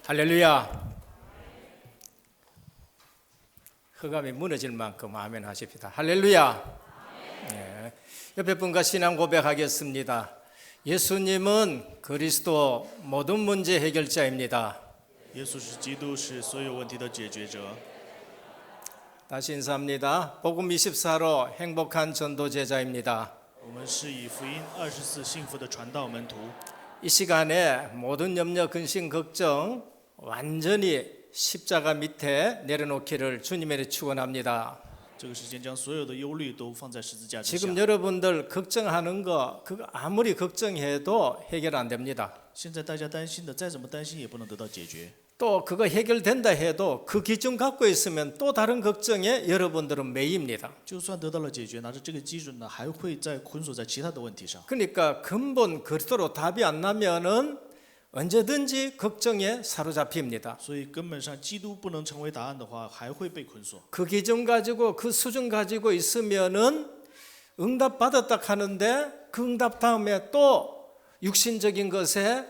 할렐루야. 흑암이 무너질 만큼 아멘 하십시다. 할렐루야. 네. 옆에 분과 신앙 고백하겠습니다. 예수님은 그리스도 모든 문제 해결자입니다. 耶稣是基督，是所有问题的解决者。 다시 인사합니다. 복음 24로 행복한 전도 제자입니다. 我们是以福音24幸福的传道门徒。 이 시간에 모든 염려, 근심, 걱정 완전히 십자가 밑에 내려놓기를 주님의 축원합니다. 这个时间将所有的忧虑都放在十字架之下。 지금 여러분들 걱정하는 거 그거 아무리 걱정해도 해결 안 됩니다. 现在大家担心的，再怎么担心也不能得到解决。 또 그거 해결된다 해도 그 기준 갖고 있으면 또 다른 걱정에 여러분들은 매입니다. 就算得到了解决，拿着这个基准呢，还会再捆锁在其他的问题上。 그러니까 근본 그리스도로 답이 안 나면은 언제든지 걱정에 사로잡힙니다. 所以根本上，基督不能成为答案的话，还会被捆锁。 그 기준 가지고 그 수준 가지고 있으면은 응답 받았다 하는데 그 응답 다음에 또 육신적인 것에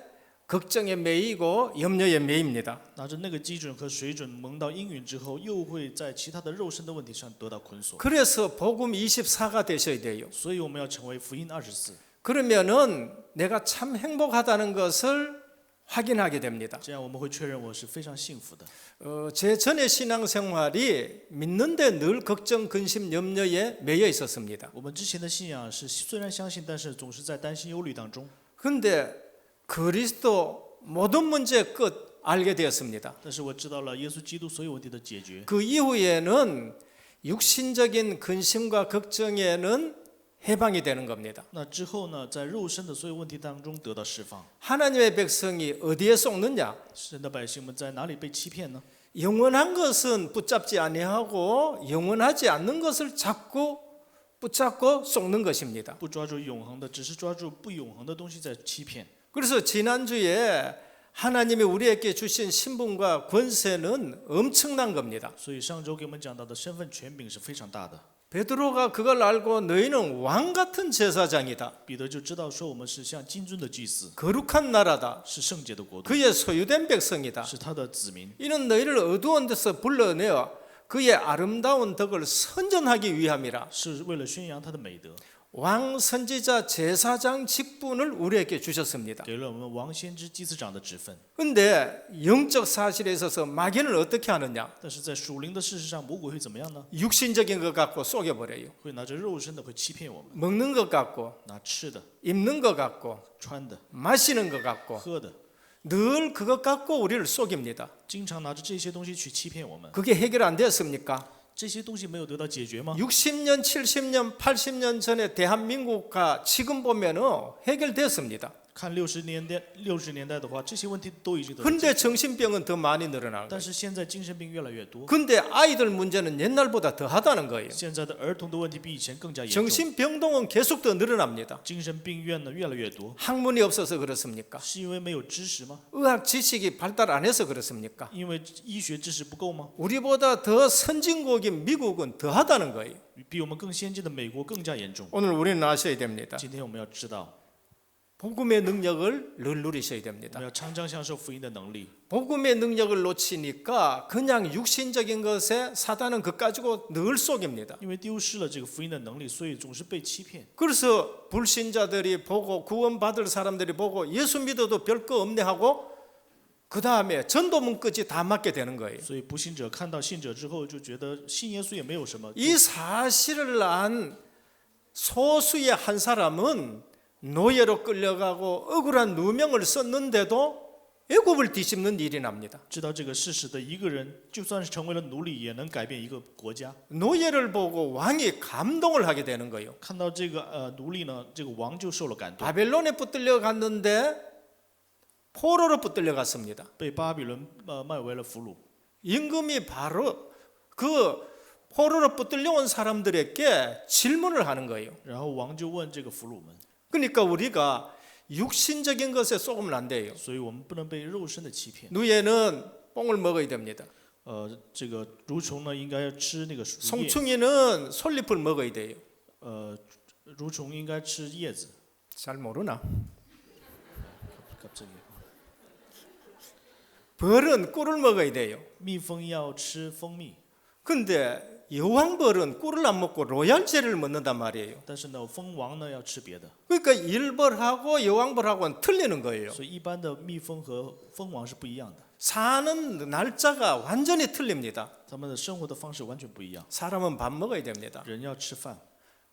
걱정에 매이고 염려에 매입니다. 拿着那个基准和水准蒙到应允之后，又会在其他的肉身的问题上得到捆锁。 그래서 복음 24가 되셔야 돼요. 所以我们要成为福音24。 그러면은 내가 참 행복하다는 것을 확인하게 됩니다. 这样我们会确认我是非常幸福的。 제 전의 신앙생활이 믿는데 늘 걱정, 근심, 염려에 매여 있었습니다. 我们之前的信仰是虽然相信，但是总是在担心忧虑当中。 그런데 그리스도 모든 문제의 끝 알게 되었습니다. 但是我知道了耶稣基督所有问题的解决。 그 이후에는 육신적인 근심과 걱정에는 해방이 되는 겁니다. 那之后呢，在肉身的所有问题当中得到释放。 하나님의 백성이 어디에 속느냐? 神的百姓们在哪里被欺骗呢？ 영원한 것은 붙잡지 아니하고 영원하지 않는 것을 자꾸 붙잡고 속는 것입니다. 不抓住永恒的，只是抓住不永恒的东西在欺骗。 그래서 지난주에 하나님이 우리에게 주신 신분과 권세는 엄청난 겁니다. 所以上周给我们讲到的身份权柄是非常大的。 베드로가 그걸 알고 너희는 왕 같은 제사장이다. 彼得就知道说我们是像金尊的祭司， 거룩한 나라다. 是圣洁的国度， 그의 소유된 백성이다. 是他的子民。 이는 너희를 어두운 데서 불러내어 그의 아름다운 덕을 선전하기 위함이라. 是为了宣扬他的美德， 왕 선지자 제사장 직분을 우리에게 주셨습니다. 给了我们王先知祭司长的职分。 근데 영적 사실에 있어서 마귀는 어떻게 하느냐? 但是在属灵的事实上，魔鬼会怎么样呢？ 육신적인 것 갖고 속여버려요. 会拿着肉身的会欺骗我们， 먹는 것 갖고, 拿吃的、 입는 것 갖고, 穿的、 마시는 것 갖고, 喝的， 늘 그것 갖고 우리를 속입니다. 经常拿着这些东西去欺骗我们。 그게 해결 안 되었습니까? 这些东西没有得到解决吗？ 60년, 70년, 80년 전에 대한민국과 지금 보면은 해결됐습니다. 看60年代的话，这些问题都已经得到解 근데 决。 정신병은 더 많이 늘어나는 但 거예요. 是现在精神病越来越多， 근데 아이들 문제는 옛날보다 더 하다는 거예요. 现在的儿童的问题比以前更加严重， 정신병동은 계속 더 늘어납니다. 精神病院呢越来越多， 학문이 없어서 그렇습니까? 是因为没有知识吗？ 의학 지식이 발달 안 해서 그렇습니까? 因为医学知识不够吗？ 우리보다 더 선진국인 미국은 더 하다는 거예요. 比我们更先进的美国更加严重。 오늘 우리는 아셔야 됩니다. 今天我们要知道， 복음의 능력을 늘 누리셔야 我 됩니다. 们要常常享受福音的能力。 복음의 능력을 놓치니까 그냥 육신적인 것에 사단은 그것 가지고 늘 속입니다. 因为丢失了这个福音的能力，所以总是被欺骗。 그래서 불신자들이 보고 구원받을 사람들이 보고 예수 믿어도 별 거 없네 하고 그 다음에 전도문까지 다 맞게 되는 거예요. 所以不信者看到信者之后，就觉得信耶稣也没有什么。 이 사실을 안 소수의 한 사람은 노예로 끌려가고 억울한 누명을 썼는데도 애굽을 뒤집는 일이 납니다. 知道这个事实的一个人，就算是成为了奴隶，也能改变一个国家。 노예를 보고 왕이 감동을 하게 되는 거예요. 看到这个奴隶呢，这个王就受了感动， 바벨론에 붙들려 갔는데 포로로 붙들려 갔습니다. 被巴比伦卖为了俘虏。 임금이 바로 그 포로로 붙들려 온 사람들에게 질문을 하는 거예요. 然后王就问这个俘虏们， 그러니까 우리가 육신적인 것에 속으면 안 돼요. 所以我们不能被肉身的欺骗。 누에는 뽕을 먹어야 됩니다. 这个蠕虫呢，应该要吃那个树叶， 송충이는 솔잎을 먹어야 돼요. 蠕虫应该吃叶子。 잘 모르나? 갑자기 벌은 꿀을 먹어야 돼요. 蜜蜂要吃蜂蜜， 근데 여왕벌은 꿀을 안 먹고 로얄젤을 먹는단 말이에요. 但是呢，蜂王呢要吃别的， 그러니까 일벌하고 여왕벌하고는 틀리는 거예요. 所以一般的蜜蜂和蜂王是不一样的， 사는 날짜가 완전히 틀립니다. 他们的生活的方式完全不一样。 사람은 밥 먹어야 됩니다. 人要吃饭，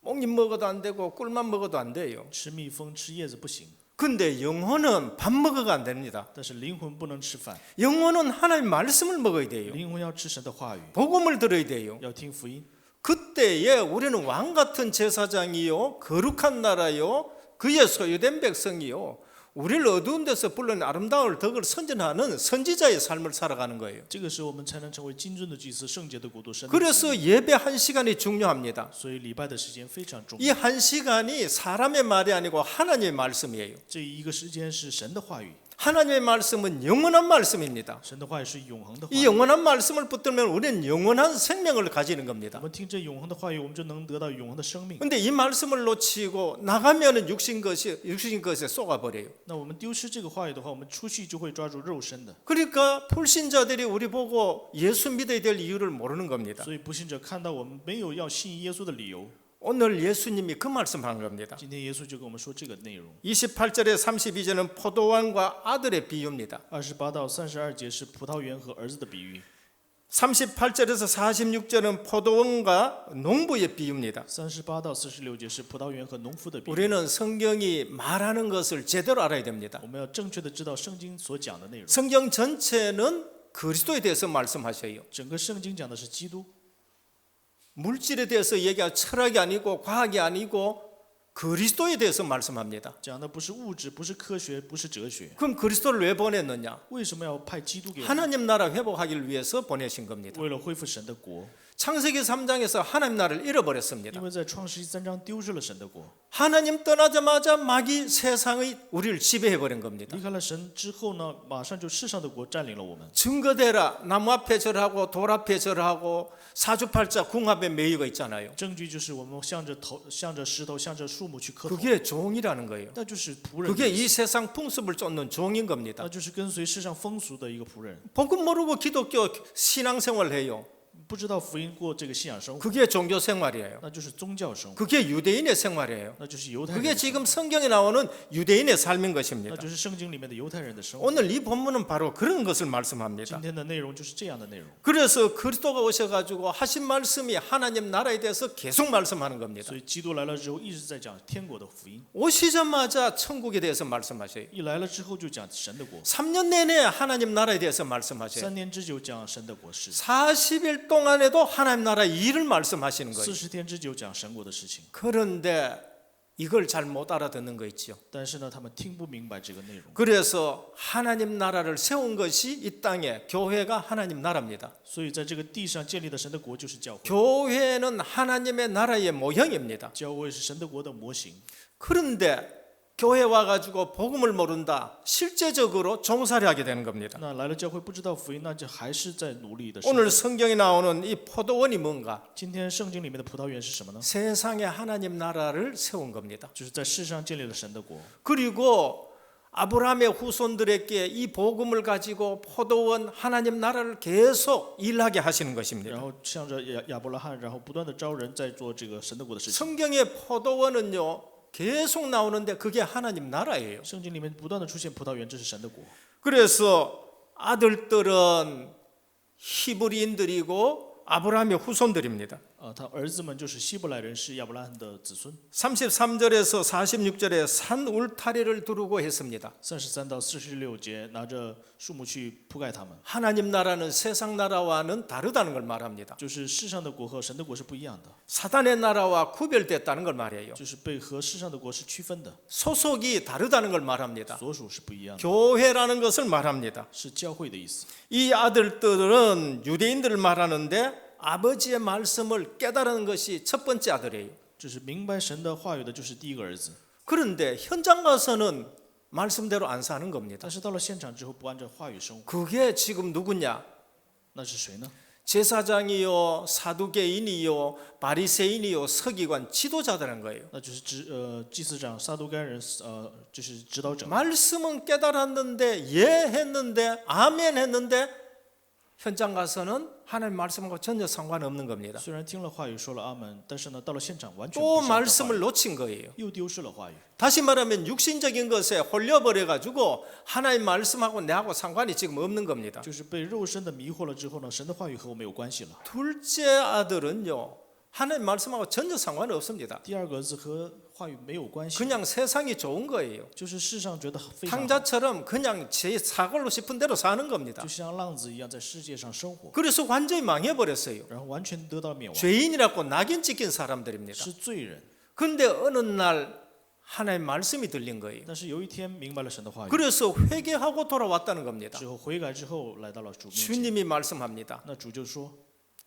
목잎 먹어도 안 되고 꿀만 먹어도 안 돼요. 吃蜜蜂吃叶子不行， 근데 영혼은 밥 먹어가 안 됩니다. 但是灵魂不能吃饭， 영혼은 하나님 말씀을 먹어야 돼요. 灵魂要吃神的话语， 복음을 들어야 돼요. 要听福音。 그때에 우리는 왕 같은 제사장이요, 거룩한 나라요, 그의 소유된 백성이요, 우리를 어두운 데서 불러낸 아름다운 덕을 선전하는 선지자의 삶을 살아가는 거예요. 这个时候我们才能成为金尊的祭司，圣洁的国度，神的子 그래서 民。 예배 한 시간이 중요합니다. 所以礼拜的时间非常重 이 要， 한 시간이 사람의 말이 아니고 하나님의 말씀이에요. 这一个时间是神的话语， 하나님의 말씀은 영원한 말씀입니다. 神的话语是永恒的话 이 语。 영원한 말씀을 붙들면 우리는 영원한 생명을 가지는 我 겁니다. 们听这永恒的话语，我们就能得到永恒的生命。 근데 이 말씀을 놓치고 나가면은 육신 것에 쏘가버려요. 那我们丢失这个话语的话，我们出去就会抓住肉身的。 그러니까 불신자들이 우리 보고 예수 믿어야 될 이유를 모르는 겁니다. 所以不信者看到我们没有要信耶稣的理由， 오늘 예수님이 그 말씀하는 겁니다. 今天耶稣就跟我们说这个内容。 28절에 32절은 포도원과 아들의 비유입니다. 28到32节是葡萄园和儿子的比喻， 38절에서 46절은 포도원과 농부의 비유입니다. 38到46节是葡萄园和农夫的比喻。 우리는 성경이 말하는 것을 제대로 알아야 됩니다. 我们要正确的知道圣经所讲的内容。 성경 전체는 그리스도에 대해서 말씀하셔요. 整个圣经讲的是基督， 물질에 대해서 얘기할 철학이 아니고 과학이 아니고 그리스도에 대해서 말씀합니다. 讲的不是物质，不是科学，不是哲学。 그럼 그리스도를 왜 보냈느냐? 为什么要派基督给我们？ 하나님 나라 회복하기를 위해서 보내신 겁니다. 为了恢复神的国， 창세기 3장에서 하나님 나라를 잃어버렸습니다. 因为在创世纪3章丢失了神的国， 하나님 떠나자마자 마귀 세상의 우리를 지배해버린 겁니다. 离开了神之后呢，马上就世上的国占领了我们。 증거대라 나무 앞에 절하고 돌 앞에 절하고 사주팔자 궁 앞에 매이가 있잖아요. 证据就是我们向着石头，向着树木去磕头， 그게 종이라는 거예요. 那就是仆人的 그게 意 이 思， 세상 풍습을 쫓는 종인 겁니다. 那就是跟随世上风俗的一个仆人， 복음 모르고 기독교 신앙생활을 해요. 不知道福音过这个信仰生活， 그게 종교 생활이에요. 那就是宗教生活， 그게 유대인의 생활이에요. 那就是犹太人 그게 的生 지금 성경에 나오는 유대인의 삶인 活， 것입니다. 那就是圣经里面的犹太人的生活。 오늘 이 본문은 바로 그런 것을 今 말씀합니다. 天的内容就是这样的内容。 그래서 그리스도가 오셔가지고 하신 말씀이 하나님 나라에 대해서 계속 말씀하는 겁니다. 所以基督来了之后，一直在讲天国的福音， 오시자마자 천국에 대해서 말씀하셔요. 一来了之后就讲神的国， 3년 내내 하나님 나라에 대해서 말씀하셔요. 3年之久讲神的国事， 40일 동안에도 하나님 나라 일을 말씀하시는 거예요. 40天之久讲神国的事情。 그런데 이걸 잘 못 알아듣는 거 있죠. 但是呢，他们听不明白这个内容， 그래서 하나님 나라를 세운 것이 이 땅에 교회가 하나님 나라입니다. 所以在这个地上建立的神的国就是教会， 교회는 하나님의 나라의 모형입니다. 教会是神的国的模型。 그런데 교회 와가지고 복음을 모른다. 실제적으로 종살이 하게 되는 겁니다. 那来了教会不知道福音，那就还是在努力的生活。 오늘 성경에 나오는 이 포도원이 뭔가? 今天圣经里面的葡萄园是什么呢？ 세상에 하나님 나라를 세운 겁니다. 就是在世上建立了神的国。 그리고 아브라함의 후손들에게 이 복음을 가지고 포도원 하나님 나라를 계속 일하게 하시는 것입니다. 然后向着亚伯拉罕，然后不断的招人在做这个神的国的事情。 성경의 포도원은요 계속 나오는데 그게 하나님 나라예요. 圣经里面不断的出现葡萄园，这是神的国。 그래서 아들들은 히브리인들이고 아브라함의 후손들입니다. 他儿子们就是希伯来人，是亚伯拉罕的子孙。 33절에서 46절에 산 울타리를 두르고 했습니다. 33到46节拿着树木去铺盖他们， 하나님 나라는 세상 나라와는 다르다는 걸 말합니다. 就是世上的国和神的国是不一样的， 사단의 나라와 구별됐다는 걸 말해요. 就是被和世上的国是区分的， 소속이 다르다는 걸 말합니다. 所属是不一样的， 교회라는 것을 말합니다. 是教会的意思。 이 아들들은 유대인들을 말하는데 아버지의 말씀을 깨달은 것이 첫 번째 아들이에요. 就是明白神的话语的，就是第一个儿子。 그런데 현장 가서는 말씀대로 안 사는 겁니다. 但是到了现场之后，不按照话语生活， 그게 지금 누구냐? 那是谁呢？ 제사장이요, 사두개인이요, 바리새인이요, 서기관, 지도자들인 거예요. 那就是祭司长、撒都该人，就是指导者。 말씀은 깨달았는데 예했는데 아멘 했는데 현장 가서는 하나님 말씀하고 전혀 상관없는 겁니다. 虽然听了话语说了阿门，但是呢，到了现场完全 또 不是按照话 말씀을 语， 놓친 거예요. 又丢失了话语。 다시 말하면 육신적인 것에 홀려버려 가지고 하나님 말씀하고 내하고 상관이 지금 없는 겁니다. 就是被肉身的迷惑了之后呢，神的话语和我没有关系了。 둘째 아들은요, 하나님 말씀하고 전혀 상관이 없습니다. 第二个儿子和话语没有关系， 그냥 세상이 좋은 거예요. 就是世上觉得非常好， 탕자처럼 그냥 제 사골로 싶은 대로 사는 겁니다. 就像浪子一样在世界上生活， 그래서 완전히 망해버렸어요. 然后完全得到灭亡， 죄인이라고 낙인 찍힌 사람들입니다. 是罪人。 그런데 어느 날 하나님 말씀이 들린 거예요. 但是有一天明白了神的话语 그래서 회개하고 돌아왔다는 겁니다. 之后，悔改之后来到了主面前， 주님이 말씀합니다. 那主就说：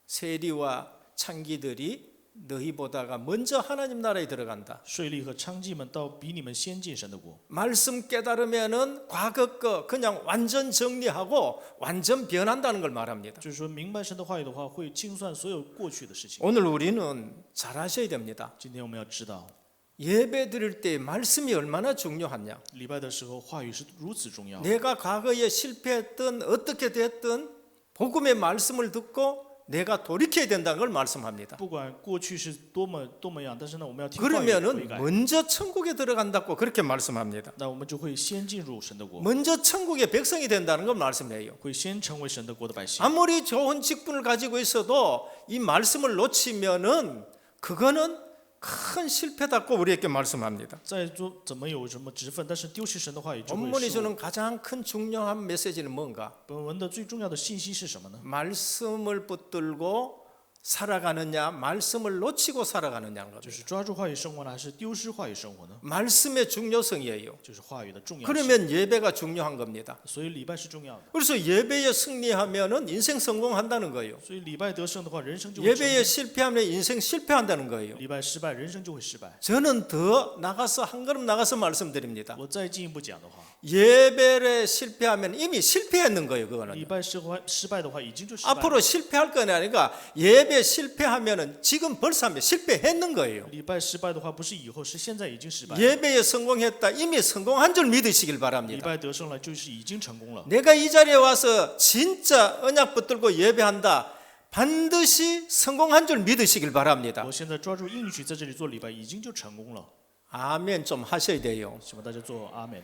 세리와 창기들이 너희보다가 먼저 하나님 나라에 들어간다. 税吏和娼妓们倒比你们先进神的国。 말씀 깨달으면은 과거 거 그냥 완전 정리하고 완전 변한다는 걸 말합니다. 就是说明白神的话语的话，会清算所有过去的事情。 오늘 우리는 잘 하셔야 됩니다. 今天我们要知道， 예배 드릴 때 말씀이 얼마나 중요하냐. 礼拜的时候话语是如此重要。 내가 과거에 실패했던 어떻게 됐든 복음의 말씀을 듣고 내가 돌이켜야 된다는 걸 말씀합니다. 不管过去是多么样，但是呢，我们要听话语悔 그러면은 改， 먼저 천국에 들어간다고 그렇게 말씀합니다. 那我们就会先进入神的国， 먼저 천국의 백성이 된다는 걸 말씀해요. 会先成为神的国的百姓。 아무리 좋은 직분을 가지고 있어도 이 말씀을 놓치면은 그거는 큰 실패다고 우리에게 말씀합니다. 再做怎么有什么职分，但是丢失神的话语就会 본문이 失误。 주는 가장 큰 중요한 메시지는 뭔가? 本文的最重要的信息是什么呢？ 말씀을 붙들고 살아가느냐, 말씀을 놓치고 살아가느냐는 就 겁니다. 是抓住话语生活呢，还是丢失话语生活呢？ 말씀의 중요성이에요. 就是话语的重要性。 그러면 예배가 중요한 겁니다. 所以礼拜是重要的。 그래서 예배에 승리하면은 인생 성공한다는 거예요. 所以礼拜得胜的话，人生就会成 예배에 功； 실패하면 인생 실패한다는 거예요. 礼拜失败，人生就会失败。 저는 더 나가서 한 걸음 나가서 말씀드립니다. 我再进一步讲的话， 예배에 실패하면 이미 실패했는 거예요. 礼 그거는 拜失败的话，已经就失败了。 앞으로 실패할 건 아니라 예배 실패하면은 지금 벌써 실패했는 거예요. 礼拜失败的话，不是以后，是现在已经失败了。 예배에 성공했다. 이미 성공한 줄 믿으시길 礼 바랍니다. 拜得胜了，就是已经成功了。 내가 이 자리에 와서 진짜 언약 붙들고 예배한다. 반드시 성공한 줄 믿으시길 바랍니다. 我现在抓住应许在这里做礼拜，已经就成功了。 아멘 좀 하셔야 돼요. 希望大家做阿门。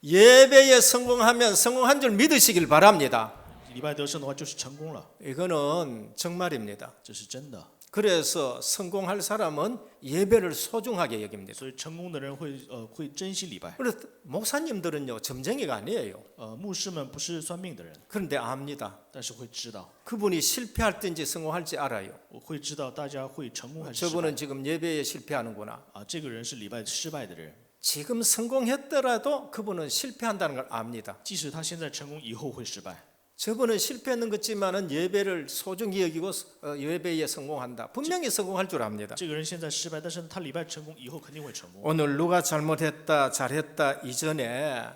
예배에 성공하면 성공한 줄 믿으시길 바랍니다. 礼拜得胜的话，就是成功了， 이거는 정말입니다. 这是真的。 그래서 성공할 사람은 예배를 소중하게 여깁니다. 所以成功的人会珍惜礼拜。 그래서 목사님들은요 점쟁이가 아니에요. 牧师们不是算命的人， 그런데 압니다. 但是会知道， 그분이 실패할 때인지 성공할지 알아요. 我会知道大家会成功还是失败。 저분은 지금 예배에 실패하는구나. 这个人是礼拜失败的人， 지금 성공했더라도 그분은 실패한다는 걸 압니다. 即使他现在成功，以后会失败。 저분은 실패했는 것지만은 예배를 소중히 여기고 예배에 성공한다. 분명히 성공할 줄 압니다. 这个人现在失败，但是他礼拜成功，以后肯定会成功。 오늘 누가 잘못했다 잘했다 이전에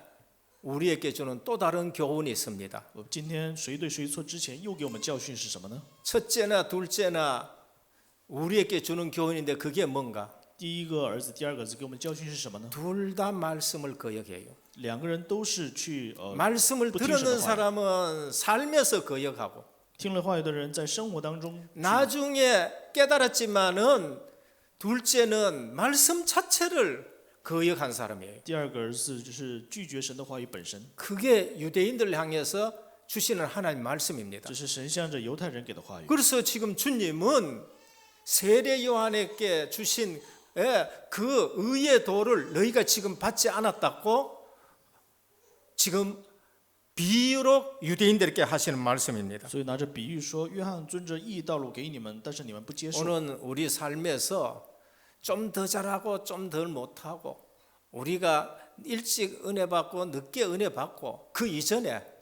우리에게 주는 또 다른 교훈이 있습니다. 今天谁对谁错之前，又给我们教训是什么呢？ 첫째나 둘째나 우리에게 주는 교훈인데 그게 뭔가? 第一个儿子，第二个儿子给我们教训是什么呢？ 둘 다 말씀을 거역해요. 两个人都是去 말씀을 뭐 들었는 듣는 사람은 삶에서 거역하고 听了话语的人，在生活当中 나중에 깨달았지만은 둘째는 말씀 자체를 거역한 사람이에요. 第二个儿子就是拒绝神的话语本身， 그게 유대인들 향해서 주시는 하나님 말씀입니다. 这是神向着犹太人给的话语。 그래서 지금 주님은 세례 요한에게 주신 그 의의 도를 너희가 지금 받지 않았다고 지금 비유로 유대인들에게 하시는 말씀입니다. 所以拿着比喻说，约翰遵着义道路给你们，但是你们不接受。 오늘 우리 삶에서 좀 더 잘하고 좀 덜 못하고 우리가 일찍 은혜 받고 늦게 은혜 받고 그 이전에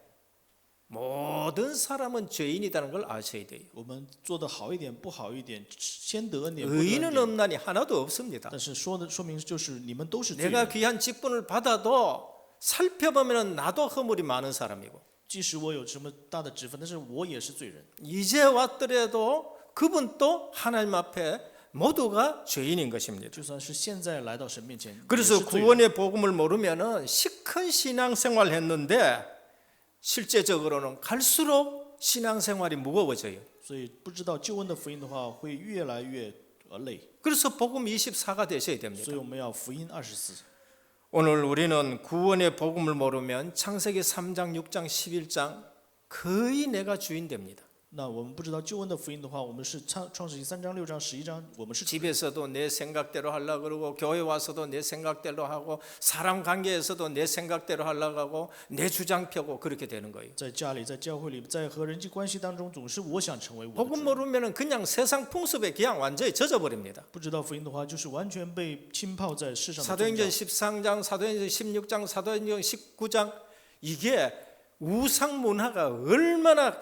모든 사람은 죄인이라는 걸 아셔야 돼요. 我们做得好一点，不好一点，先得恩典，不得恩 의인은 典。 없나니 하나도 없습니다. 但是说明就是你们都是罪 내가 人。 귀한 직분을 받아도 살펴보면 나도 허물이 많은 사람이고 即使我有什么大的职分，但是我也是罪人。 이제 왔더라도 그분도 하나님 앞에 모두가 죄인인 것입니다. 就算是现在来到神面前，也 그래서 是罪人。 구원의 복음을 모르면은 시큰 신앙생활 했는데 실제적으로는 갈수록 신앙생활이 무거워져요. 所以不知道救恩的福音的话，会越来越累。 그래서 복음 24가 되셔야 됩니다. 所以我们要福音24。 오늘 우리는 구원의 복음을 모르면 창세기 3장, 6장, 11장 거의 내가 주인 됩니다. 那我们不知道救恩的福音的话，我们是创世纪3章、6章、11章，我们是 집에서도 내 생각대로 하려고 그러고 교회 와서도 내 생각대로 하고 사람 관계에서도 내 생각대로 하려고 하고 내主张 펴고 그렇게 되는 거예요. 在家里、在教会里、在和人际关系当中，总是我想成为我的 복음 主。 모르면 그냥 세상 풍습에 그냥 완전히 젖어버립니다. 不知道福音的话，就是完全被浸泡在世上的宗教 사도행전 13장, 사도행전 16장, 사도행전 19장 이게 우상 문화가 얼마나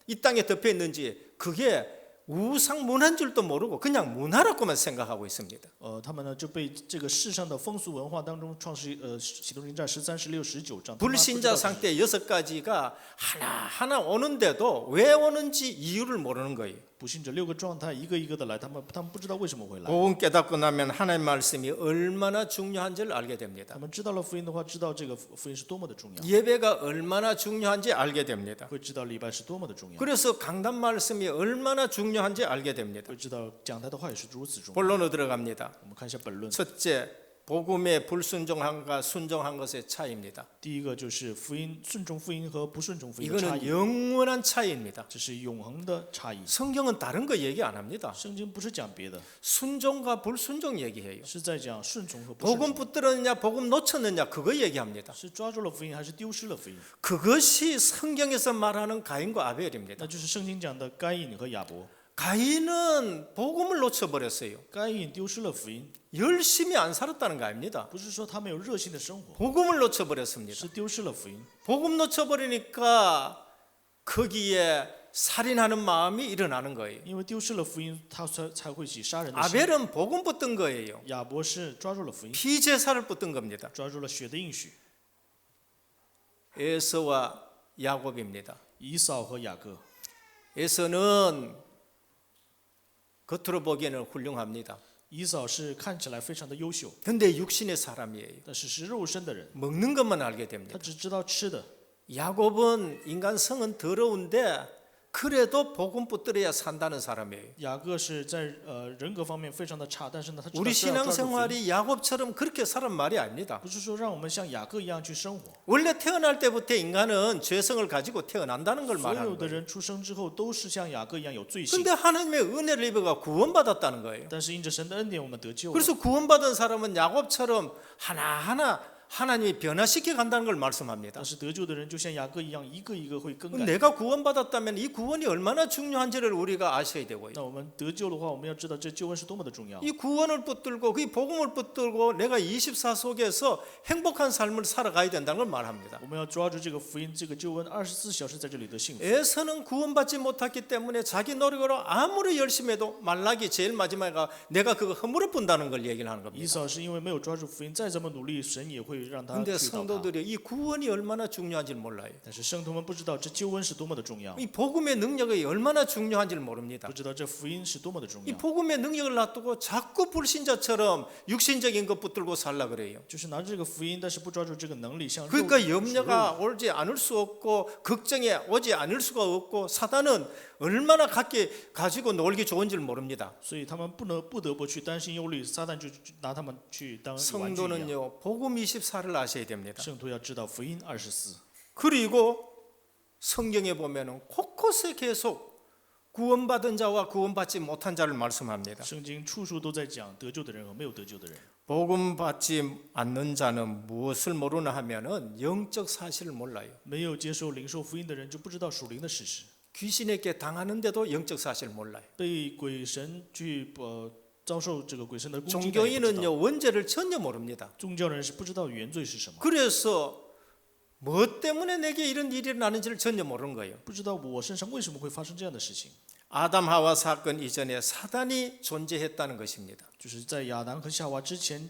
이 땅에 덮여 있는지 그게 우상 문화인 줄도 모르고 그냥 문화라고만 생각하고 있습니다. 他们呢就被这个世上的风俗文化当中，启动灵战13、16、19章， 불신자 상태 6가지가 하나하나 오는데도 왜 오는지 이유를 모르는 거예요. 不信者6个状态一个一个的来，他们不知道为什么会来。 복음 깨닫고 나면 하나님 말씀이 얼마나 중요한지를 알게 됩니다. 他们知道了福音的话，知道这个福音是多么的重要， 예배가 얼마나 중요한지 알게 됩니다. 会知道礼拜是多么的重要， 그래서 강단 말씀이 얼마나 중요한지 알게 됩니다. 会知道讲台的话也是如此重要。 본론으로 들어갑니다. 我们看一下本论， 첫째, 복음의 불순종함과 순종한 것의 차이입니다. 第一个就是福音顺从福音和不顺从福音的差 이거는 异， 영원한 차이입니다. 这是永恒的差异。 성경은 다른 거 얘기 안 합니다. 圣经不是讲别的， 순종과 불순종 얘기해요. 是在讲顺从和不顺 복음 从， 붙들었느냐 복음 놓쳤느냐 그거 얘기합니다. 是抓住了福音还是丢失了福音？ 그것이 성경에서 말하는 가인과 아벨입니다. 那就是圣经讲的该隐和亚伯。 가인은 복음을 놓쳐버렸어요. 该隐丢失了福音， 열심히 안 살았다는 거 아닙니다. 不是说他没有热心的生活， 복음을 놓쳐버렸습니다. 是丢失了福音。 복음 놓쳐버리니까 거기에 살인하는 마음이 일어나는 거예요. 因为丢失了福音，他才会起杀人的心。 아벨은 복음 붙든 거예요. 亚伯是抓住了福音， 피제사를 붙든 겁니다. 抓住了血的应许。 에서와 야곱입니다. 以扫和雅各， 에서는 겉으로 보기에는 훌륭합니다. 以扫是看起来非常的优秀， 근데 육신의 사람이에요. 但是肉身的人， 먹는 것만 알게 됩니다. 他只知道吃的。 야곱은 인간성은 더러운데 그래도 복음 붙들어야 산다는 사람이에요. 雅各是在人格方面非常的差，但是呢，他知道 우리 是要抓住福音， 신앙생활이 야곱처럼 그렇게 살란 말이 아닙니다. 不是说让我们像雅各一样去生活。 원래 태어날 때부터 인간은 죄성을 가지고 태어난다는 걸 所有 말하는 的 거예요. 人出生之后都是像雅各一样有罪性， 근데 하나님의 은혜를 입어가 구원받았다는 거예요. 但是因着神的恩典，我们得救了。 그래서 구원받은 사람은 야곱처럼 하나하나 하나님이 변화시켜 간다는 걸 말씀합니다. 但是得救的人就像雅各一样，一个一个会更改。 내가 구원받았다면 이 구원이 얼마나 중요한지를 우리가 아셔야 되고요. 那我们得救的话，我们要知道这救恩是多么的重要。 이 구원을 붙들고 그 복음을 붙들고 내가 24 속에서 행복한 삶을 살아가야 된다는 걸 말합니다. 我们要抓住这个福音，这个救恩24小时在这里的幸福。 에서는 구원받지 못했기 때문에 자기 노력으로 아무리 열심히 해도 말라기 제일 마지막에 내가 그거 허물어 본다는 걸 얘기를 하는 以 겁니다. 扫是因为没有抓住福音，再怎么努力，神也会让他 근데 去到他。 성도들이 이 구원이 얼마나 중요한지를 몰라요. 但是圣徒们不知道这救恩是多么的重要， 이 복음의 능력이 얼마나 중요한지를 모릅니다. 不知道这福音是多么的重 이 要， 복음의 능력을 놔두고 자꾸 불신자처럼 육신적인 것 붙들고 살라 그래요. 就是拿着这个福音，但是不抓住这个能力，像肉 그러니까 염려가 오지 않을 수 없고 걱정이 오지 않을 수가 없고 사단은 얼마나 가지고 놀기 좋은지를 모릅니다. 所以他们不得不去担心忧虑，撒旦就拿他们去当玩具一样。 성도는요 복음 24를 아셔야 됩니다. 圣徒要知道福音24， 그리고 성경에 보면은 곳곳에 계속 구원받은 자와 구원받지 못한 자를 말씀합니다. 圣经处处都在讲得救的人和没有得救的人。 복음 받지 않는 자는 무엇을 모르나 하면은 영적 사실을 몰라요. 没有接受领受福音的人就不知道属灵的事实， 귀신에게 당하는데도 영적 사실을 몰라요. 被鬼神去遭受这个鬼神的攻击，他也不知道 종교인은요 원죄를 전혀 모릅니다. 宗教人是不知道原罪是什么， 그래서 뭐 때문에 내게 이런 일이 나는지를 전혀 모르는 거예요. 不知道我身上为什么会发生这样的事情。 아담 하와 사건 이전에 사단이 존재했다는 것입니다. 就是在亚当和夏娃之前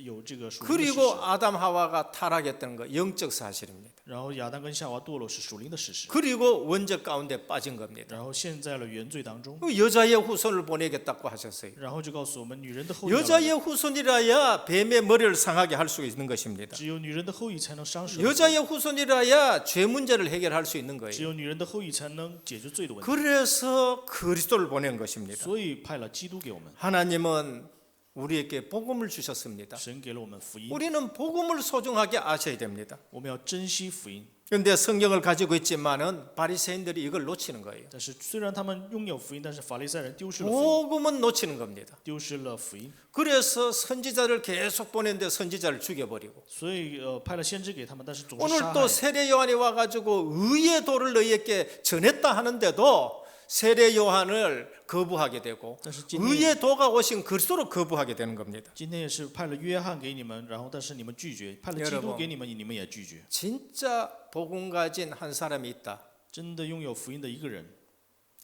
有这个属灵的事 그리고 实， 아담 하와가 타락했다는 거 영적 사실입니다. 然后亚当跟夏娃堕落是属灵的事实， 그리고 원죄 가운데 빠진 겁니다. 然后陷在了原罪当中， 여자의 후손을 보내겠다고 하셨어요. 然后就告诉我们女人的后裔要来， 여자의 후손이라야 뱀의 머리를 상하게 할 수 있는 것입니다. 只有女人的后裔才能伤蛇的头， 여자의 후손이라야 죄 문제를 해결할 수 있는 只 거예요. 有女人的后裔才能解决罪的问题， 그래서 그리스도를 보낸 것입니다. 所以派了基督给我们， 하나님은 우리에게 복음을 주셨습니다. 神给了我们福音， 우리는 복음을 소중하게 아셔야 됩니다. 我们要珍惜福音。 그런데 성경을 가지고 있지만은 바리새인들이 이걸 놓치는 거예요. 但是虽然他们拥有福音，但是法利赛人丢失了福音， 복음은 놓치는 겁니다. 丢失了福音， 그래서 선지자를 계속 보냈는데 선지자를 죽여버리고 所以派了先知给他们，但是总是 오늘 杀 또 害。 세례 요한이 와가지고 의의 도를 너희에게 전했다 하는데도 세례 요한을 거부하게 되고 但是今天 의의 도가 오신 그리스도로 거부하게 되는 겁니다. 今天也是派了约翰给你们，然后但是你们拒绝；派了基督 여러분 给你们，你们也拒绝。 진짜 복음 가진 한 사람이 있다. 真的拥有福音的一个人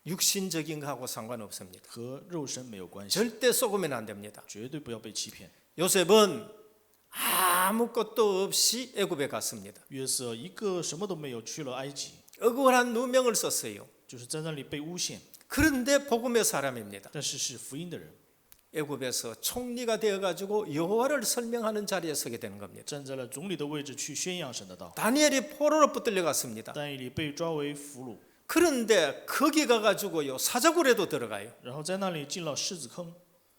육신적인 거하고 상관없습니다. 和肉身没有关系， 절대 속으면 안 됩니다. 绝对不要被欺骗。 요셉은 아무것도 없이 애굽에 갔습니다. 约瑟一个什么都没有去了埃及， 억울한 누명을 썼어요. 就是在那里被诬陷， 그런데 복음의 사람입니다. 但是是福音的人， 애굽에서 총리가 되어가지고 여호와를 설명하는 자리에 서게 되는 겁니다. 站在了总理的位置去宣扬神的道。 다니엘이 포로로 붙들려 갔습니다. 但以理被抓为俘虏， 그런데 거기 가가지고요 사자굴에도 들어가요. 然后在那里进了狮子坑，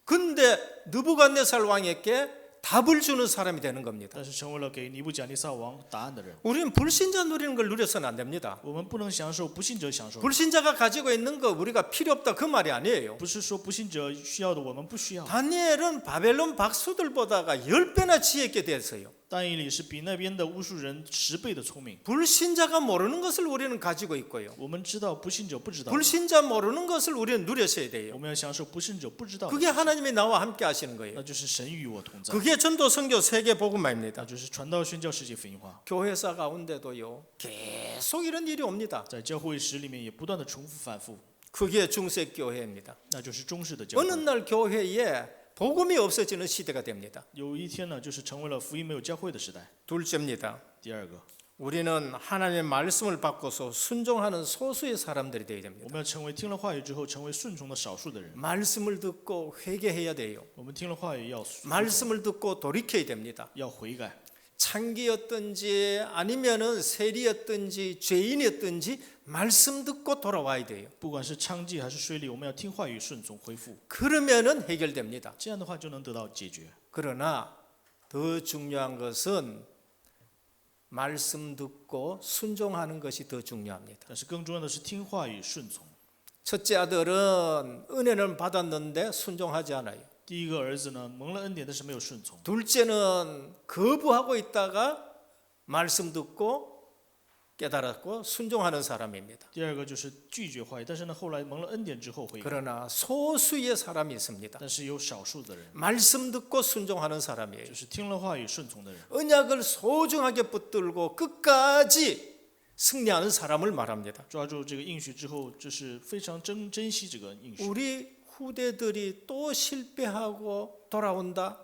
근데 느부갓네살 왕에게 답을 주는 사람이 되는 겁니다. 但是成为了给尼布甲尼撒王答案的人。 우리는 불신자 누리는 걸 누려서는 안 됩니다. 我们不能享受不信者享受的， 불신자가 가지고 있는 거 우리가 필요 없다 그 말이 아니에요. 不是说不信者需要的我们不需要。 다니엘은 바벨론 박수들보다가 10배나 지혜 있게 됐어요. 但以理是比那边的巫术人10倍的聪明。 불신자가 모르는 것을 우리는 가지고 있고요. 我们知道不信者不知道的， 불신자 모르는 것을 우리는 누려셔야 我 돼요. 们要享受不信者不知道的， 그게 하나님이 나와 함께 하시는 거예요. 那就是神与我同在， 그게 전도 선교 세계 那 복음화입니다. 就是传道宣教世界福音化。 교회사 가운데도요. 계속 이런 일이 옵니다. 在教会史里面也不断的重复反复， 그게 중세 교회입니다. 那就是中式的教 어느 会。 날 교회에 복음이 없어지는 시대가 됩니다. 有一天呢，就是成为了福音没有教会的时代。 둘째입니다. 第二个， 우리는 하나님의 말씀을 받고서 순종하는 소수의 사람들이 되어야 我 됩니다. 们要成为听了话语之后成为顺从的少数的人。 말씀을 듣고 회개해야 돼요. 我们听了话语要顺从 말씀을 듣고 돌이켜야 됩니다. 要悔改， 창기였든지 아니면은 세리였든지 죄인이었든지 말씀 듣고 돌아와야 돼요. 不管是娼妓还是税吏，我们要听话语顺从恢复， 그러면은 해결됩니다. 这样的话就能得到解决。 그러나 더 중요한 것은 말씀 듣고 순종하는 것이 더 중요합니다. 但是更重要的是听话语顺从。 첫째 아들은 은혜는 받았는데 순종하지 않아요. 第一个儿子呢，蒙了恩典，但是没有顺从。 둘째는 거부하고 있다가 말씀 듣고 깨달았고 순종하는 사람입니다. 第二个就是拒绝话语，但是呢，后来蒙了恩典之后悔改。 그러나 소수의 사람이 있습니다. 但是有少数的人， 말씀 듣고 순종하는 사람이에요. 就是听了话语顺从的人， 언약을 소중하게 붙들고 끝까지 승리하는 사람을 말합니다. 抓住这个应许之后，这是非常珍惜这个应许。 우리 후대들이 또 실패하고 돌아온다?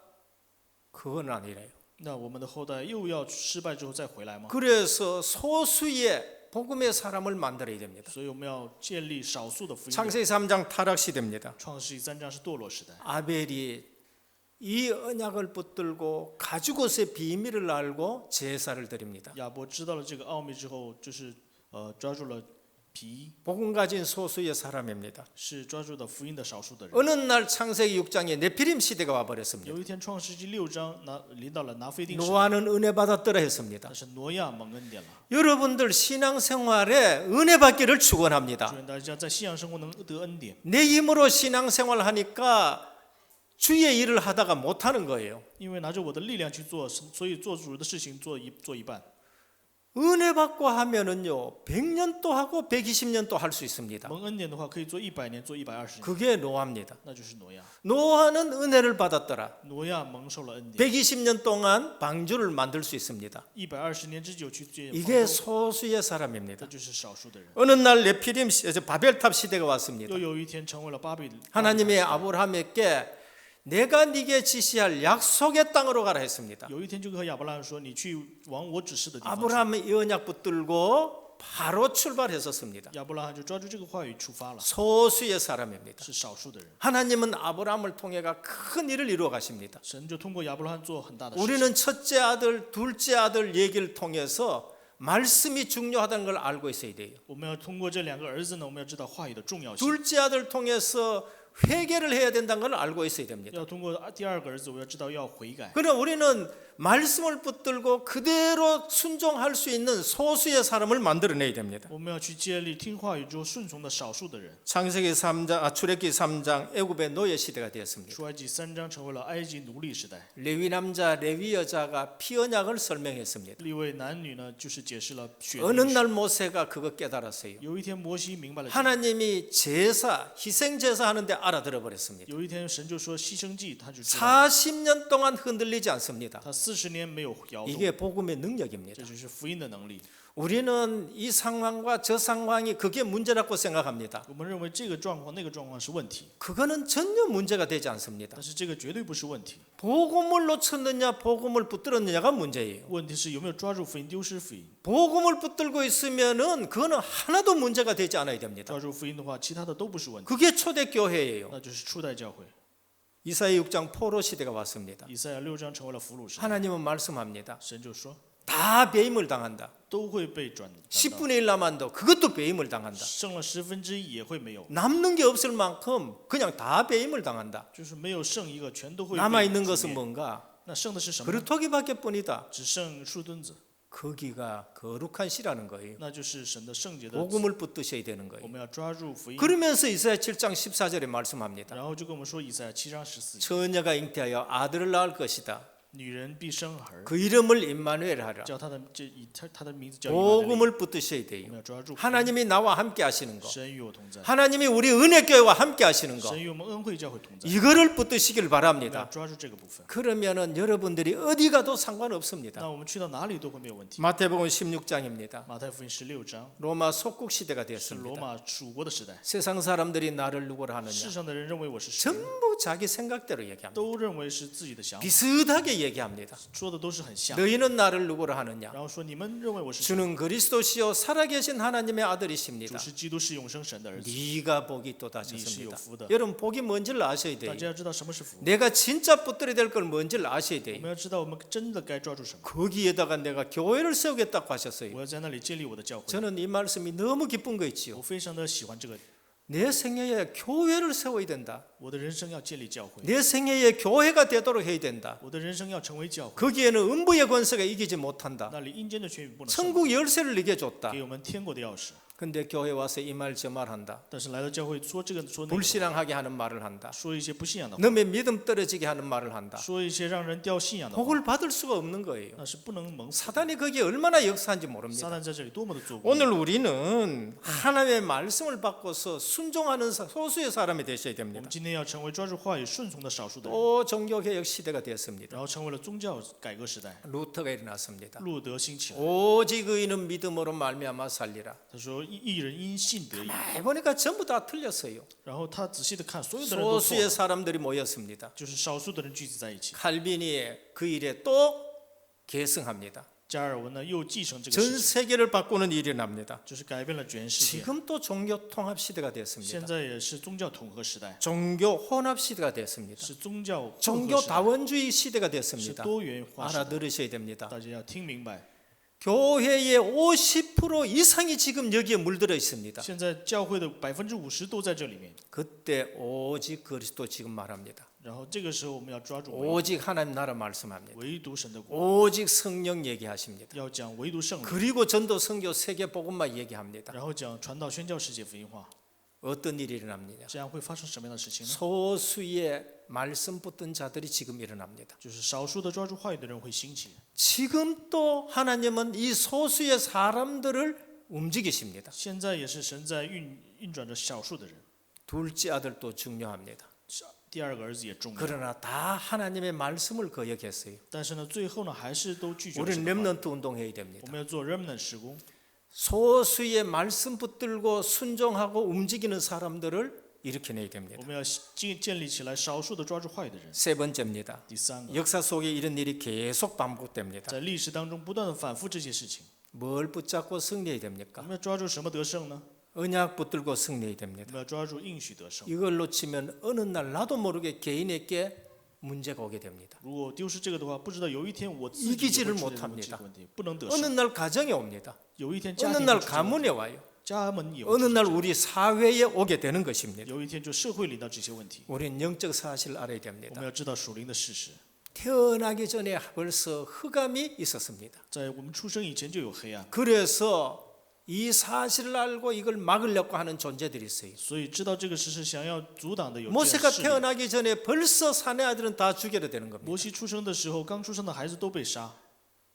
그건 아니래요. 那我们的后代又要失败之后再回来吗？ 그래서 소수의 복음의 사람을 만들어야 됩니다. 所以我们要建立少数的福音人。 창세기 3장 타락 시대입니다. 创世纪3章是堕落时代， 아벨이 이 언약을 붙들고 가죽옷의 비밀을 알고 제사를 드립니다. 亚伯知道了这个奥秘之后，就是抓住了皮衣， 복음 가진 소수의 사람입니다. 是抓住的福音的少数的人。 어느 날 창세기 6장에 네피림 시대가 와버렸습니다. 有一天，创世纪6章临到了拿非定时代， 노아는 은혜 받았더라 했습니다. 但是挪亚蒙恩典了。 여러분들 신앙생활에 은혜 받기를 축원합니다. 祝愿大家在信仰生活能得恩典， 내 힘으로 신앙생활 하니까 주의 일을 하다가 못하는 거예요. 因为拿着我的力量去做，所以做主的事情做一半。 은혜 받고 하면은요 100년도 하고 120년도 할 수 있습니다. 蒙恩典的话，可以做100年，做120年， 그게 노아입니다. 那就是挪亚。 노아는 은혜를 받았더라. 挪亚蒙受了恩典， 120년 동안 방주를 만들 수 있습니다. 120年之久去建 이게 方舟， 소수의 사람입니다. 这就是少数的人。 어느 날 네피림 바벨탑 시대가 왔습니다. 又有一天成为了巴比 하나님이 塔。 아브라함에게 내가 네게 지시할 약속의 땅으로 가라 했습니다. 有一天就和亚伯拉罕说：“你去往我指示的地方去。 아브라함이 이 언약 붙들고 바로 출발했었습니다. 亚伯拉罕就抓住这个话语出发了， 소수의 사람입니다. 是少数的人。 하나님은 아브라함을 통해가 큰 일을 이루어 가십니다. 神就通过亚伯拉罕做很大的事情。 우리는 첫째 아들, 둘째 아들 얘기를 통해서 말씀이 중요하다는 걸 알고 있어야 돼요. 我们要通过这两个儿子呢，我们要知道话语的重要性。 둘째 아들 통해서 회개를 해야 된다는 걸 알고 있어야 됩니다. 要通过第二个儿子，我要知道要悔改。 그러나 우리는 말씀을 붙들고 그대로 순종할 수 있는 소수의 사람을 만들어내야 됩니다. 我们要去建立听话语之后顺从的少数的人。 창세기 3장, 출애굽기 3장 애굽의 노예 시대가 되었습니다. 出埃及3章成为了埃及奴隶时代。 레위 남자, 레위 여자가 피 언약을 설명했습니다. 立位男女呢，就是解释了血的 어느 意思。 날 모세가 그거 깨달았어요. 有一天摩西明白了这个， 하나님이 제사, 희생 제사 하는데 알아들어 버렸습니다. 有一天神就说牺牲祭，他就知道了， 40년 동안 흔들리지 않습니다. 他40年没有摇动。 이게 복음의 능력입니다. 这就是福音的能力。 우리는 이 상황과 저 상황이 그게 문제라고 생각합니다. 我们认为这个状况、那个状况是问题， 그거는 전혀 문제가 되지 않습니다. 但是这个绝对不是问题。 복음을 놓쳤느냐, 복음을 붙들었느냐가 문제예요. 问题是有没有抓住福音，丢失福音。 복음을 붙들고 있으면은 그거는 하나도 문제가 되지 않아야 됩니다. 抓住福音的话，其他的都不是问题， 그게 초대교회예요. 那就是初代教会。 이사야 6장 포로 시대가 왔습니다. 以赛亚6章成为了俘虏时代， 하나님은 말씀합니다. 神就说 다 배임을 당한다. 都会被转到， 10분의 1 남았도 그것도 배임을 당한다. 剩了1/10也会没有， 남는 게 없을 만큼 그냥 다 배임을 당한다. 就是没有剩一个，全都会被 남아 있는 毁 것은 灭。 뭔가 那剩的是什么呢？ 그루터기밖에 뿐이다. 只剩树墩子， 거기가 거룩한 시라는 거예요. 那就是神的圣洁的。 복음을 붙드셔야 되는 我 거예요. 们要抓住福音。 그러면서 이사야 7장 14절에 말씀합니다. 然后就跟我们说以赛亚7章14节， 처녀가 잉태하여 아들을 낳을 것이다. 女人必生儿， 그 이름을 임마누엘 하라. 叫他的他的名字叫以马内利。 복음을 붙드셔야 我 돼요. 们要抓住福音 하나님이 나와 함께 하시는 거. 神与我同在， 하나님이 우리 은혜교회와 함께 하시는 거. 神与我们恩惠教会同在， 이거를 붙드시길 我们要 바랍니다. 抓住这个部分。 그러면은 여러분들이 어디 가도 상관없습니다. 那我们去到哪里都会没有问题。 마태복음 16장입니다. 马太福音16章 로마 속국 시대가 是罗 되었습니다. 马属国的时代， 세상 사람들이 나를 누구라 世 하느냐? 上的人认为我是谁， 전부 자기 생각대로 얘기합니다. 都认为是自己的想法， 비슷하게 얘기합니다. 说的都是很像， 너희는 나를 누구라 하느냐? 然后说你们认为我是谁， 주는 그리스도시요 살아계신 하나님의 主 아들이십니다. 是基督，是永生神的儿子。 네가 복이 또 你是有 다셨습니다. 福的。 여러분 복이 뭔지를 아셔야 大 돼요. 家要知道什么是福， 내가 진짜 붙들어야 될 걸 뭔지를 아셔야 我 돼요. 们要知道我们真的该抓住什么。 거기에다가 내가 교회를 세우겠다고 하셨어요. 我要在那里建立我的教会， 저는 이 말씀이 너무 기쁜 거 있지요. 我非常的喜欢这个。 내 생애에 교회를 세워야 된다. 我的人生要建立教会， 내 생애에 교회가 되도록 해야 된다. 我的人生要成为教会。 거기에는 음부의 권세가 이기지 못한다. 那里阴间的权柄不能胜， 천국 열쇠를 내게 줬다. 给我们天国的钥匙。 근데 교회 와서 이 말 저 말 한다. 但是来到教会说这个说那个， 불신앙하게 하는 말을 한다. 说一些不信仰的话， 너의 믿음 떨어지게 하는 말을 한다. 说一些让人掉信仰的话， 복을 받을 수가 없는 거예요. 那是不能蒙福。 사단이 거기에 얼마나 역사한지 撒 모릅니다. 旦在这里多么的作恶。 오늘 우리는 하나님의 말씀을 받고서 순종하는 소수의 사람이 되셔야 我 됩니다. 们今天要成为抓住话语顺从的少数的人， 또 종교개혁 시대가 되었습니다. 然后成为了宗教改革时代。 루터가 일어났습니다. 路德兴起来， 오직 의인은 믿음으로 말미암아 살리라. 他说义人因信得义。 보니까 전부 다 틀렸어요. 然后他仔细的看，所有的人都错 소수의 了， 사람들이 모였습니다. 就是少数的人聚集在一起。 칼빈이 그 일에 또 계승합니다. 加尔文呢又继承这个 전 事情， 세계를 바꾸는 일이 납니다. 就是改变了全世界。 지금 또 종교 통합 시대가 现 됐습니다. 在也是宗教统合时代， 종교 혼합 시대가 됐습니다. 是宗教混合 종교 时代， 다원주의 시대가 是 됐습니다. 多元化时代。 알아들으셔야 됩니다. 大家要听明白， 교회의 50% 이상이 지금 여기에 물들어 있습니다. 现在教会的50%都在这里面。 그때 오직 그리스도 지금 말합니다. 然后这个时候我们要抓住唯 오직 하나님 나라 말씀합니다. 唯独神的国， 오직 성령 얘기하십니다. 要讲唯独圣灵， 그리고 전도 선교 세계 복음만 얘기합니다. 然后讲传道宣教世界福音化。 어떤 일이 일어납니다. 这样会发生什么样的事情呢？ 소수의 말씀 붙든 자들이 지금 일어납니다. 就是少数的抓住话语的人会兴起。 지금 또 하나님은 이 소수의 사람들을 움직이십니다. 现在也是神在运转着少数的人。 둘째 아들도 중요합니다. 第二个儿子也重要， 그러나 다 하나님의 말씀을 거역했어요. 但是呢，最后呢，还是都拒绝了 우리는 神的话语。 렘넌트 운동해야 我 됩니다. 们要做 remnant 施工， 소수의 말씀 붙들고 순종하고 움직이는 사람들을 일으켜내야 我 됩니다. 们要建立起来少数的抓住话语的人。 세 번째입니다. 第三个， 역사 속에 이런 일이 계속 반복됩니다. 在历史当中不断的反复这些事情， 뭘 붙잡고 승리해야 我 됩니까? 们要抓住什么得胜呢？ 언약 붙들고 승리해야 我 됩니다. 们要抓住应许得胜。 이걸 놓치면 어느 날 나도 모르게 개인에게 문제가 오게 됩니다. 如果丢失这个的话，不知道有一天我自己 이기지를 也会出现这 못합니다. 个问题，不能得 어느 胜。 날 가정에 옵니다. 有一天家 어느 庭 날 会出现问 가문에 题， 와요. 家门也会 어느 出现 날 우리 사회에 오게 되는 것입니다. 有一天就社会临到这些问题。 우리는 영적 사실을 알아야 我 됩니다. 们要知道属灵的事实， 태어나기 전에 벌써 흑암이 있었습니다. 在我们出生以前就有黑暗， 그래서 이 사실을 알고 이걸 막으려고 하는 존재들이 있어요. 所以知道这个事实，想要阻挡的有这样 모세가 的势力。 태어나기 전에 벌써 사내 아들은 다 죽여야 되는 겁니다. 摩西出生的时候，刚出生的孩子都被杀。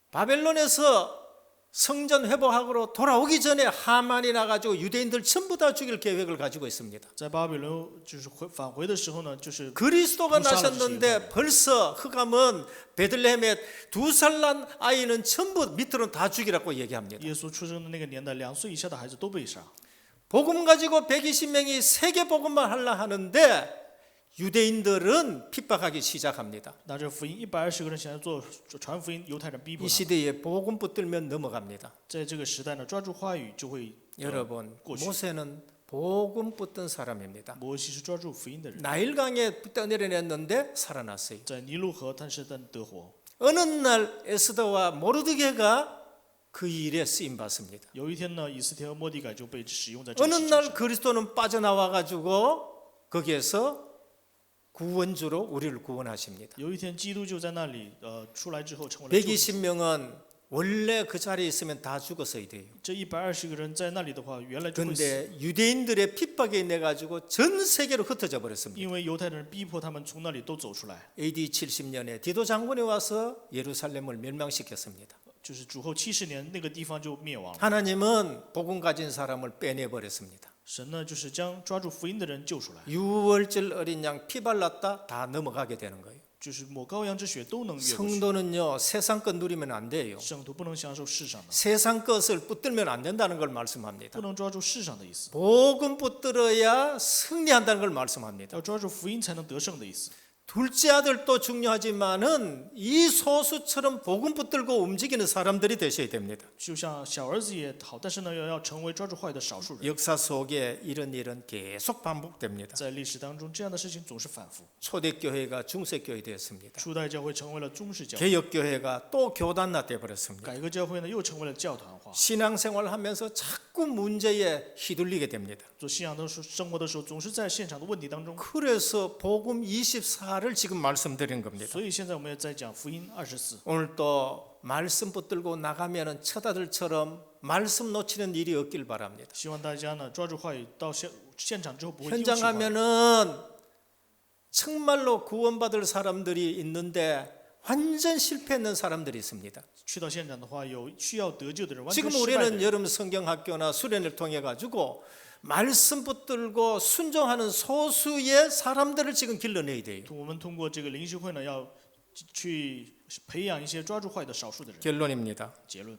바벨론에서 성전 회복하고 돌아오기 전에 하만이 나가지고 유대인들 전부 다 죽일 계획을 가지고 있습니다. 在巴比伦就是返回的时候呢，就是 그리스도가 불쌍한 나셨는데 벌써 흑암은 베들레헴에 2살 난 아이는 전부 밑으로 다 죽이라고 얘기합니다. 耶稣出生的那个年代，2岁以下的孩子都被杀。 복음 가지고 120명이 세계 복음만 하려 하는데 유대인들은 핍박하기 시작합니다. 拿着福音120个人想要做传福音，犹太人逼迫 이 他。 시대에 복음 붙들면 넘어갑니다. 在这个时代呢，抓住话语就会。 여러분, 꽃이. 모세는 복음 붙든 사람입니다. 摩西是抓住福音的人， 나일강에 떠내려냈는데 살아났어요. 在尼禄河，但是但得活。 어느 날 에스더와 모르드게가 그 일에 쓰임 받습니다. 有一天呢，以斯帖和末底改就被使用在这 어느 个事情 날 上。 그리스도는 빠져나와 가지고 거기에서 구원주로 우리를 구원하십니다. 有一天，基督就在那里出来之后成为了救主。 120명은 원래 그 자리에 있으면 다 죽었어야 돼요. 这120个人在那里的话，原来就会死， 그런데 유대인들의 핍박에 인해 가지고 전 세계로 흩어져 버렸습니다. 因为犹太人逼迫他们从那里都走出来。 AD 70년에 디도 장군이 와서 예루살렘을 멸망시켰습니다. 就是主后70年，那个地方就灭亡了。 하나님은 복음 가진 사람을 빼내 버렸습니다. 神呢，就是将抓住福音的人救出来， 유월절 어린 양 피 발랐다 다 넘어가게 되는 거예요. 就是抹羔羊之血都能越过去。 성도는요 세상 것 누리면 안 돼요. 圣徒不能享受世上的， 세상 것을 붙들면 안 된다는 걸 말씀합니다. 不能抓住世上的意思， 복음 붙들어야 승리한다는 걸 말씀합니다. 要抓住福音才能得胜的意思。 둘째 아들도 중요하지만은 이 소수처럼 복음 붙들고 움직이는 사람들이 되셔야 됩니다. 就像小儿子也好，但是呢，要成为抓住话语的少数人。 역사 속에 이런 일은 계속 반복됩니다. 在历史当中，这样的事情总是反复。 초대교회가 중세교회 되었습니다. 初代教会成为了中式教会， 개혁교회가 또 교단화 되어버렸습니다. 改革教会呢又成为了教团化。 신앙생활하면서 자꾸 문제에 휘둘리게 됩니다. 做信仰的时候，生活的时候，总是在现场的问题当中。 그래서 복음 24를 지금 말씀드린 겁니다. 所以现在我们也在讲福音24。 오늘 또 말씀 붙들고 나가면은 처다들처럼 말씀 놓치는 일이 없길 바랍니다. 希望大家呢抓住话语，到现场之后不会丢 현장 弃话语。 가면은 정말로 구원받을 사람들이 있는데 완전 실패했는 사람들이 있습니다. 去到现场的话，有需要得救的人，完全 지금 失败的 우리는 人。 여름 성경학교나 수련을 통해 가지고 말씀 붙들고 순종하는 소수의 사람들을 지금 길러내야 돼요. 我们通过这个灵修会呢，要去培养一些抓住话语的少数的人。 결론입니다. 结论，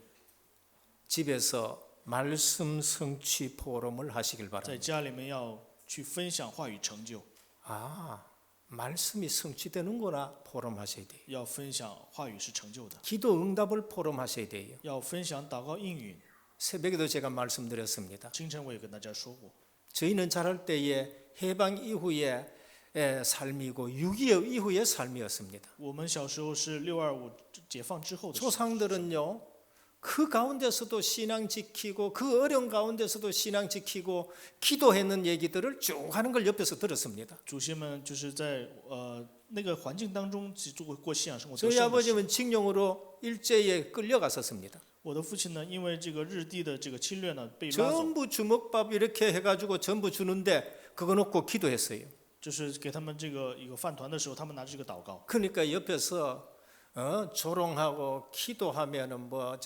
집에서 말씀 성취 포럼을 하시길 在 바랍니다. 家里面要去分享话语成就， 아, 말씀이 성취되는구나 포럼 하셔야 돼요. 要分享话语是成就的， 기도 응답을 포럼 하셔야 돼요. 要分享祷告应允。 새벽에도 제가 말씀드렸습니다. 清晨我也跟大家说过， 저희는 자랄 때에 해방 이후의 삶이고 6.25 이후의 삶이었습니다. 我们小时候是6.25解放之后的事。 조상들은요, 그 가운데서도 신앙 지키고 그 어려운 가운데서도 신앙 지키고 기도했는 얘기들을 쭉 하는 걸 옆에서 들었습니다. 祖先们就是在那个环境当中去过信仰生活。 저희 아버지는 징용으로 일제에 끌려갔었습니다. 我的父亲呢，因为这个日帝的这个侵略呢，被拉走， 전부 주먹밥 이렇게 해가지고 전부 주는데 그거 놓고 기도했어요. 就是给他们这个一个饭团的时候，他们拿着这个祷告， 그러니까 옆에서 조롱하고 기도하면은 뭐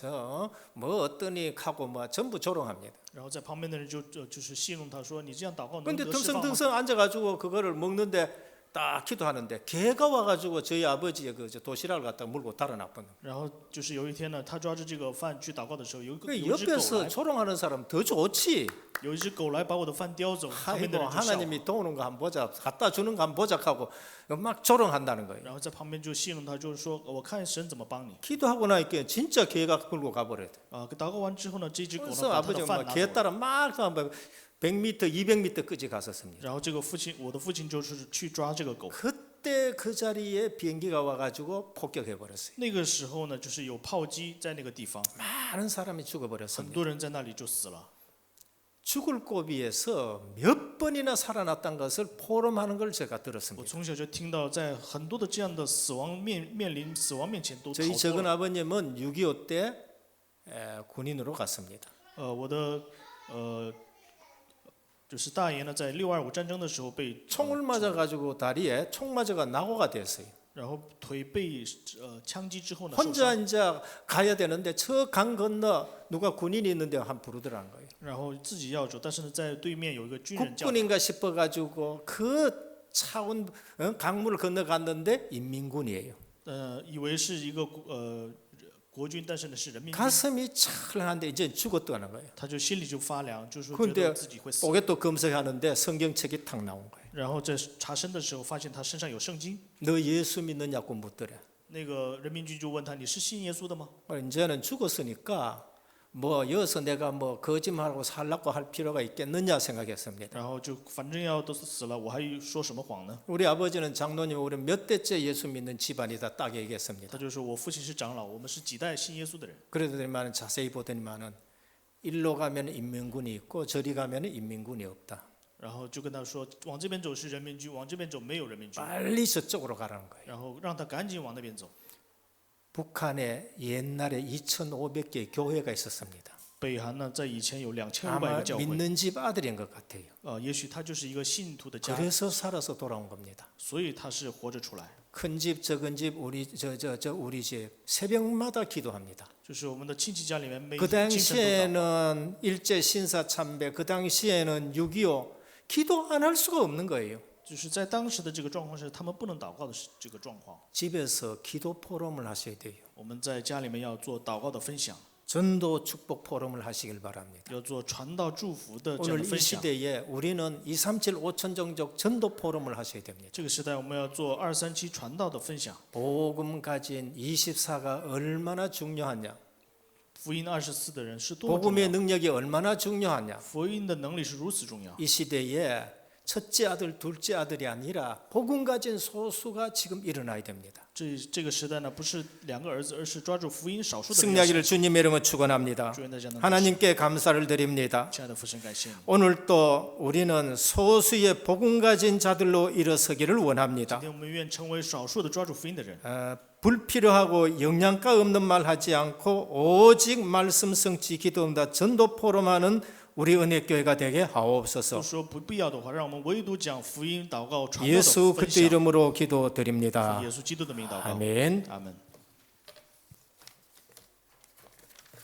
어떠니 하고 뭐 전부 조롱합니다. 然后在旁边的人就是戏弄他说：“你这样祷告能 근데 得释放吗？” 덩성덩성 앉아가지고 그거를 먹는데 딱 기도하는데 개가 와가지고 저희 아버지의 그 도시락을 갖다 물고 달아나버는. 然后就是有一天呢，他抓着这个饭去祷告的时候，有一只狗 옆에서 来， 조롱하는 사람 더 좋지. 有一只狗来把我的饭叼走，旁边的 아이고 人就笑我， 하나님이 도우는 거 한번 보자, 갖다 주는 거 한번 보자 하고 막 조롱한다는 거예요. 然后在旁边就戏弄他，就是说我看神怎么帮你 기도하고 나니까 진짜 개가 끌고 가버렸대. 啊。祷告完之后呢，这只狗呢 그래서 把他的 아버지가 饭 막 拿走 개 了， 따라 막 100m, 200m까지 갔었습니다. 然后这个我的父亲就是去抓这个狗。 그때 그 자리에 비행기가 와가지고 폭격해 버렸어요. 那个时候呢，就是有炮击在那个地方， 많은 사람이 很 죽어버렸습니다. 多人在那里就死了。 죽을 고비에서 몇 번이나 살아났다는 것을 포럼하는 걸 제가 我 들었습니다. 从小就听到，在很多的这样的面临死亡面前都逃 저희 脱 적은 了。 아버님은 6.25 때 군인으로 갔습니다. 我的就是大爷呢，在6.25战争的时候被 총을 맞아가지고 다리에 총 맞아가 낙오가 됐어요. 然后腿被枪击之后呢受 혼자 伤， 이제 가야 되는데 저 강 건너 누가 군인이 있는데 한 부르더라는 거예요. 然后自己要走，但是呢，在对面有一个军人叫他， 국군인가 싶어가지고 그 차원 강물을 건너갔는데 인민군이에요. 以为是一个国军，但是呢是人民军， 가슴이 찰랑한데 이제 죽었다는 거예요. 他就心里就发凉，就是觉 근데 得自己会死。 오게 또 검색하는데 성경책이 탁 나온 거예요. 然后在查身的时候，发现他身上有圣经。 너 예수 믿느냐고 묻더래. 那个人民军就问他：“你是信耶稣的吗 이제는 죽었으니까 뭐 여기서 내가 뭐 거짓말하고 살라고 할 필요가 있겠느냐 생각했습니다. ？”然后就反正要都死了，我还说什么谎呢？ 우리 아버지는 장로님 우리 몇 대째 예수 믿는 집안이다 딱 얘기했습니다. 他就说：“我父亲是长老，我们是几代信耶稣的人。 그러더니만 자세히 보더니만은 일로 가면 인민군이 있고 저리 가면 인민군이 없다. 然后就跟他说，往这边走是人民军，往这边走没有人民军， 빨리 저쪽으로 가라는 거예요. 然后让他赶紧往那边走。 북한에 옛날에 2,500개의 교회가 있었습니다. 北韩呢，在以前有2500 아마 个教会， 믿는 집 아들인 것 같아요. 也许他就是一个信徒的家， 그래서 살아서 돌아온 겁니다. 所以他是活着出来。 큰 집 작은 집 우리 우리 집 새벽마다 기도합니다. 就是我们的亲戚家里面每 그 清晨都祷告， 당시에는 일제 신사 참배, 그 당시에는 6.25 기도 안 할 수가 없는 거예요. 就是在当时的这个状况是他们不能祷告的这个状况。 집에서 기도 포럼을 하셔야 돼요. 我们在家里面要做祷告的分享， 전도 축복 포럼을 하시길 바랍니다. 要做传道祝福的这样 오늘 的 이 分享。 시대에 우리는 237 5천 종족 전도 포럼을 하셔야 됩니다. 这个时代我们要做237传道的分享， 복음 가진 24가 얼마나 중요하냐. 福音24的人是多么重 복음의 要， 능력이 얼마나 중요하냐. 福音的能力是如此重要。 이 시대에 첫째 아들, 둘째 아들이 아니라 복음 가진 소수가 지금 일어나야 됩니다. 这个时代呢，不是2个儿子，而是抓住福音少数的人。 승리하기를 주님의 이름으로 축원합니다. 祝愿大家能 하나님께 감사를 드립니다. 亲爱的父神，感谢你。 오늘 또 우리는 소수의 복음 가진 자들로 일어서기를 원합니다. 今天我们愿成为少数的抓住福音的人， 불필요하고 영양가 없는 말 하지 않고 오직 말씀 성취 기도합니다. 전도 포럼하는 우리 은혜교회가 되게 하옵소서. 不说不必要的话，让我们唯独讲福音、祷告、传道 예수 的分 그리스도 享。 이름으로 기도드립니다. 耶稣基督的名祷告， 아멘. 阿门。